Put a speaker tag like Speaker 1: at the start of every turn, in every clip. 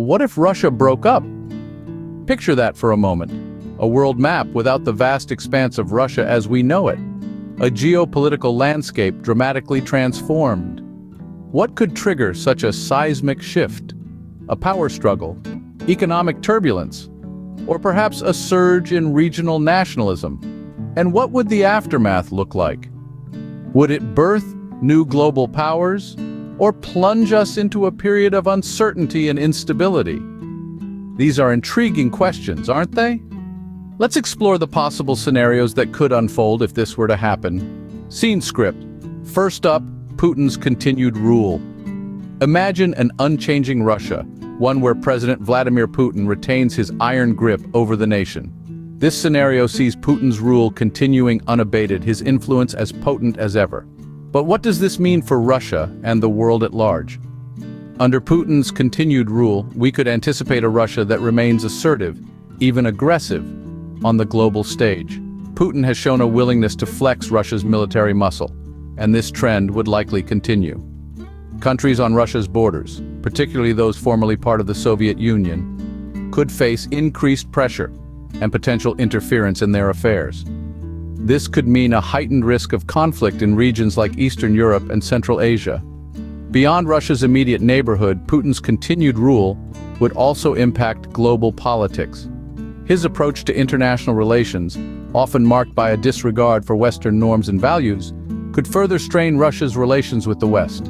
Speaker 1: what if Russia broke up? Picture that for a moment. A world map without the vast expanse of Russia as we know it. A geopolitical landscape dramatically transformed. What could trigger such a seismic shift? A power struggle? Economic turbulence? Or perhaps a surge in regional nationalism? And what would the aftermath look like? Would it birth new global powers, or plunge us into a period of uncertainty and instability? These are intriguing questions, aren't they? Let's explore the possible scenarios that could unfold if this were to happen. Scene script. First up, Putin's continued rule. Imagine an unchanging Russia, one where President Vladimir Putin retains his iron grip over the nation. This scenario sees Putin's rule continuing unabated, his influence as potent as ever. But what does this mean for Russia and the world at large? Under Putin's continued rule, we could anticipate a Russia that remains assertive, even aggressive, on the global stage. Putin has shown a willingness to flex Russia's military muscle, and this trend would likely continue. Countries on Russia's borders, particularly those formerly part of the Soviet Union, could face increased pressure and potential interference in their affairs. This could mean a heightened risk of conflict in regions like Eastern Europe and Central Asia. Beyond Russia's immediate neighborhood, Putin's continued rule would also impact global politics. His approach to international relations, often marked by a disregard for Western norms and values, could further strain Russia's relations with the West.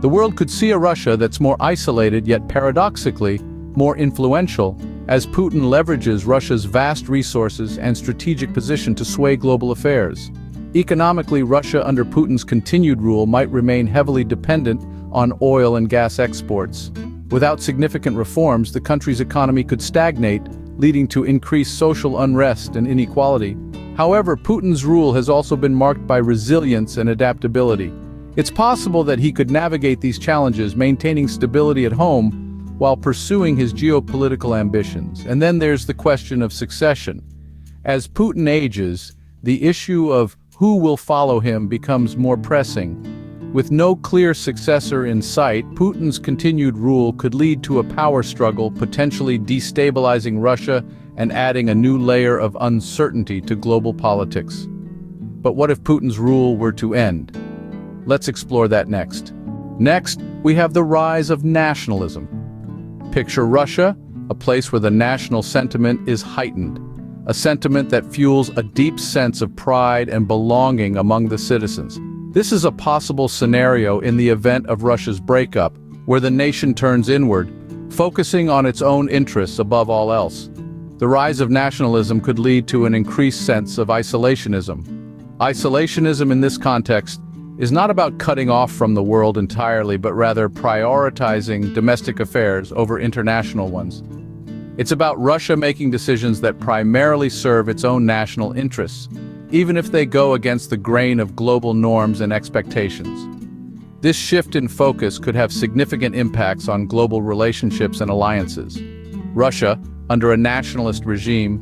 Speaker 1: The world could see a Russia that's more isolated yet paradoxically more influential as Putin leverages Russia's vast resources and strategic position to sway global affairs. Economically, Russia under Putin's continued rule might remain heavily dependent on oil and gas exports. Without significant reforms, the country's economy could stagnate, leading to increased social unrest and inequality. However, Putin's rule has also been marked by resilience and adaptability. It's possible that he could navigate these challenges, maintaining stability at home while pursuing his geopolitical ambitions. And then there's the question of succession. As Putin ages, the issue of who will follow him becomes more pressing. With no clear successor in sight, Putin's continued rule could lead to a power struggle, potentially destabilizing Russia and adding a new layer of uncertainty to global politics. But what if Putin's rule were to end? Let's explore that next. Next, we have the rise of nationalism. Picture Russia, a place where the national sentiment is heightened, a sentiment that fuels a deep sense of pride and belonging among the citizens. This is a possible scenario in the event of Russia's breakup, where the nation turns inward, focusing on its own interests above all else. The rise of nationalism could lead to an increased sense of isolationism. Isolationism in this context is not about cutting off from the world entirely, but rather prioritizing domestic affairs over international ones. It's about Russia making decisions that primarily serve its own national interests, even if they go against the grain of global norms and expectations. This shift in focus could have significant impacts on global relationships and alliances. Russia, under a nationalist regime,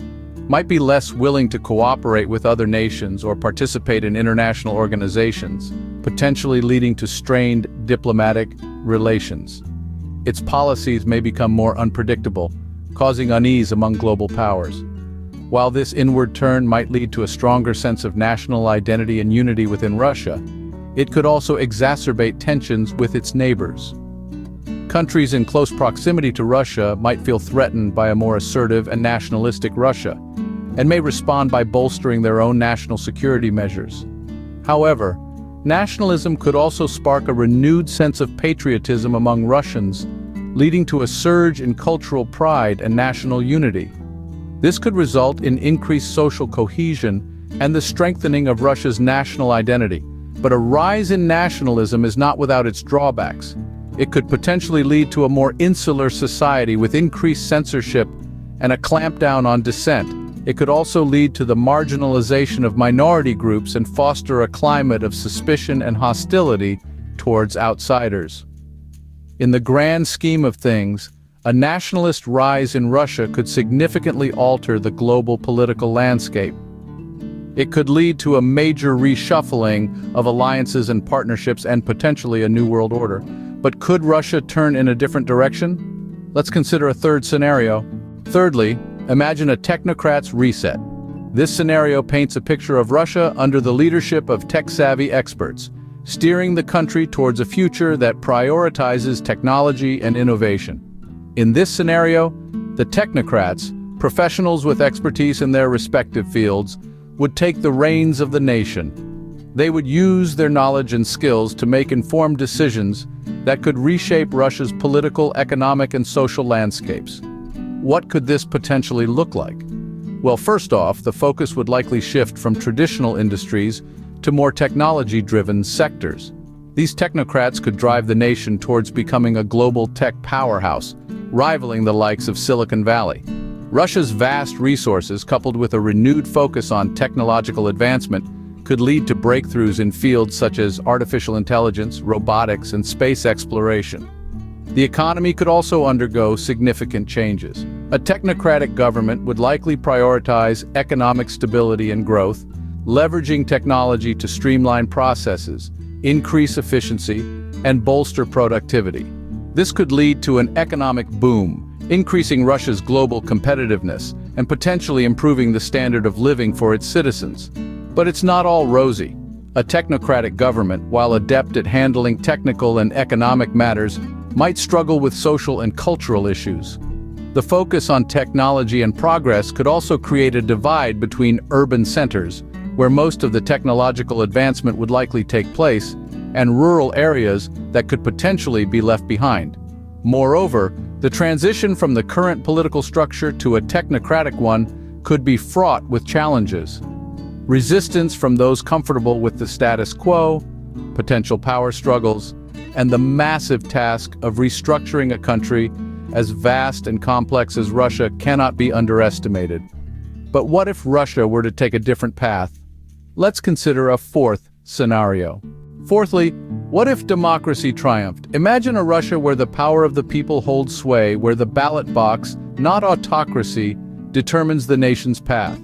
Speaker 1: might be less willing to cooperate with other nations or participate in international organizations, potentially leading to strained diplomatic relations. Its policies may become more unpredictable, causing unease among global powers. While this inward turn might lead to a stronger sense of national identity and unity within Russia, it could also exacerbate tensions with its neighbors. Countries in close proximity to Russia might feel threatened by a more assertive and nationalistic Russia, and may respond by bolstering their own national security measures. However, nationalism could also spark a renewed sense of patriotism among Russians, leading to a surge in cultural pride and national unity. This could result in increased social cohesion and the strengthening of Russia's national identity. But a rise in nationalism is not without its drawbacks. It could potentially lead to a more insular society with increased censorship and a clampdown on dissent. It could also lead to the marginalization of minority groups and foster a climate of suspicion and hostility towards outsiders. In the grand scheme of things, a nationalist rise in Russia could significantly alter the global political landscape. It could lead to a major reshuffling of alliances and partnerships and potentially a new world order. But could Russia turn in a different direction? Let's consider a third scenario. Thirdly, imagine a technocrats reset. This scenario paints a picture of Russia under the leadership of tech-savvy experts, steering the country towards a future that prioritizes technology and innovation. In this scenario, the technocrats, professionals with expertise in their respective fields, would take the reins of the nation. They would use their knowledge and skills to make informed decisions that could reshape Russia's political, economic, and social landscapes. What could this potentially look like? Well, first off, the focus would likely shift from traditional industries to more technology-driven sectors. These technocrats could drive the nation towards becoming a global tech powerhouse, rivaling the likes of Silicon Valley. Russia's vast resources, coupled with a renewed focus on technological advancement, could lead to breakthroughs in fields such as artificial intelligence, robotics, and space exploration. The economy could also undergo significant changes. A technocratic government would likely prioritize economic stability and growth, leveraging technology to streamline processes, increase efficiency, and bolster productivity. This could lead to an economic boom, increasing Russia's global competitiveness and potentially improving the standard of living for its citizens. But it's not all rosy. A technocratic government, while adept at handling technical and economic matters, might struggle with social and cultural issues. The focus on technology and progress could also create a divide between urban centers, where most of the technological advancement would likely take place, and rural areas that could potentially be left behind. Moreover, the transition from the current political structure to a technocratic one could be fraught with challenges. Resistance from those comfortable with the status quo, potential power struggles, and the massive task of restructuring a country as vast and complex as Russia cannot be underestimated. But what if Russia were to take a different path? Let's consider a fourth scenario. Fourthly, what if democracy triumphed? Imagine a Russia where the power of the people holds sway, where the ballot box, not autocracy, determines the nation's path.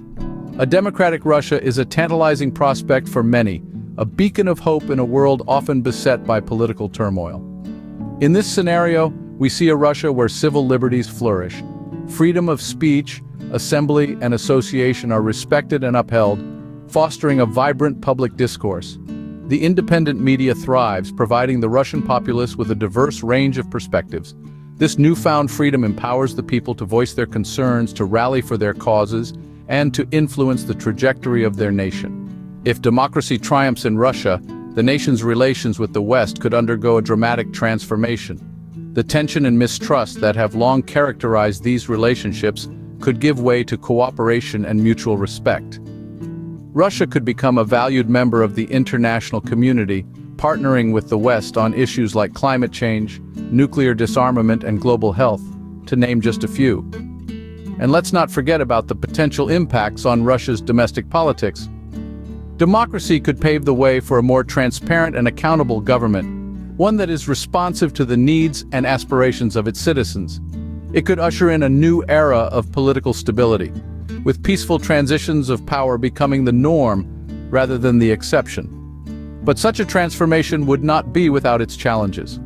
Speaker 1: A democratic Russia is a tantalizing prospect for many, a beacon of hope in a world often beset by political turmoil. In this scenario, we see a Russia where civil liberties flourish. Freedom of speech, assembly, and association are respected and upheld, fostering a vibrant public discourse. The independent media thrives, providing the Russian populace with a diverse range of perspectives. This newfound freedom empowers the people to voice their concerns, to rally for their causes, and to influence the trajectory of their nation. If democracy triumphs in Russia, the nation's relations with the West could undergo a dramatic transformation. The tension and mistrust that have long characterized these relationships could give way to cooperation and mutual respect. Russia could become a valued member of the international community, partnering with the West on issues like climate change, nuclear disarmament, and global health, to name just a few. And let's not forget about the potential impacts on Russia's domestic politics. Democracy could pave the way for a more transparent and accountable government, one that is responsive to the needs and aspirations of its citizens. It could usher in a new era of political stability, with peaceful transitions of power becoming the norm rather than the exception. But such a transformation would not be without its challenges.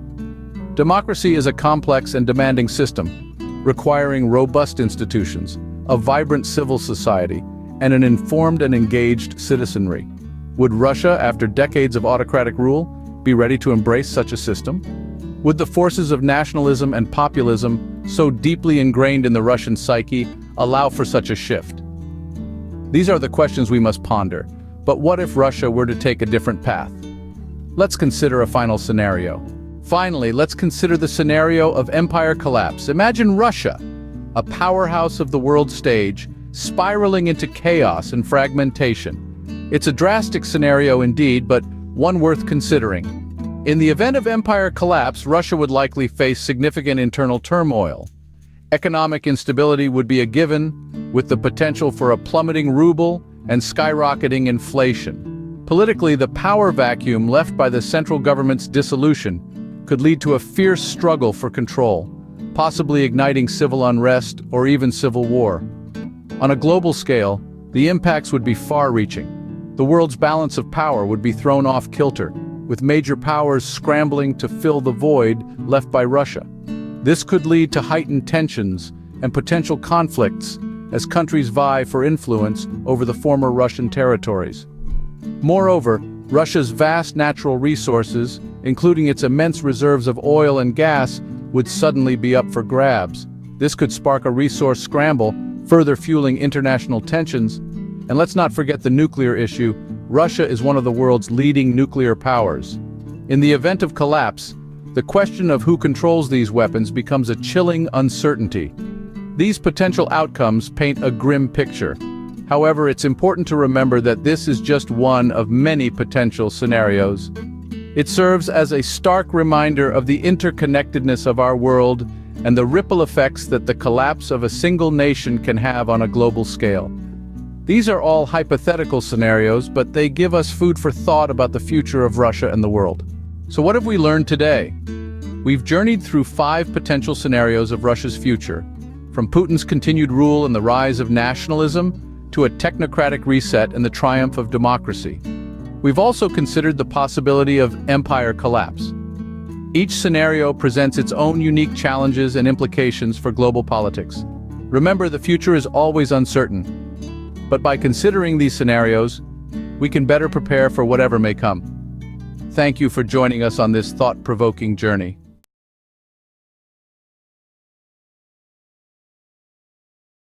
Speaker 1: Democracy is a complex and demanding system, requiring robust institutions, a vibrant civil society, and an informed and engaged citizenry. Would Russia, after decades of autocratic rule, be ready to embrace such a system? Would the forces of nationalism and populism, so deeply ingrained in the Russian psyche, allow for such a shift? These are the questions we must ponder. But what if Russia were to take a different path? Let's consider a final scenario. Finally, let's consider the scenario of empire collapse. Imagine Russia, a powerhouse of the world stage, spiraling into chaos and fragmentation. It's a drastic scenario indeed, but one worth considering. In the event of empire collapse, Russia would likely face significant internal turmoil. Economic instability would be a given, with the potential for a plummeting ruble and skyrocketing inflation. Politically, the power vacuum left by the central government's dissolution could lead to a fierce struggle for control, possibly igniting civil unrest or even civil war. On a global scale, the impacts would be far-reaching. The world's balance of power would be thrown off kilter, with major powers scrambling to fill the void left by Russia. This could lead to heightened tensions and potential conflicts as countries vie for influence over the former Russian territories. Moreover, Russia's vast natural resources, including its immense reserves of oil and gas, would suddenly be up for grabs. This could spark a resource scramble, further fueling international tensions. And let's not forget the nuclear issue. Russia is one of the world's leading nuclear powers. In the event of collapse, the question of who controls these weapons becomes a chilling uncertainty. These potential outcomes paint a grim picture. However, it's important to remember that this is just one of many potential scenarios. It serves as a stark reminder of the interconnectedness of our world and the ripple effects that the collapse of a single nation can have on a global scale. These are all hypothetical scenarios, but they give us food for thought about the future of Russia and the world. So what have we learned today? We've journeyed through 5 potential scenarios of Russia's future, from Putin's continued rule and the rise of nationalism to a technocratic reset and the triumph of democracy. We've also considered the possibility of empire collapse. Each scenario presents its own unique challenges and implications for global politics. Remember, the future is always uncertain, but by considering these scenarios, we can better prepare for whatever may come. Thank you for joining us on this thought-provoking journey.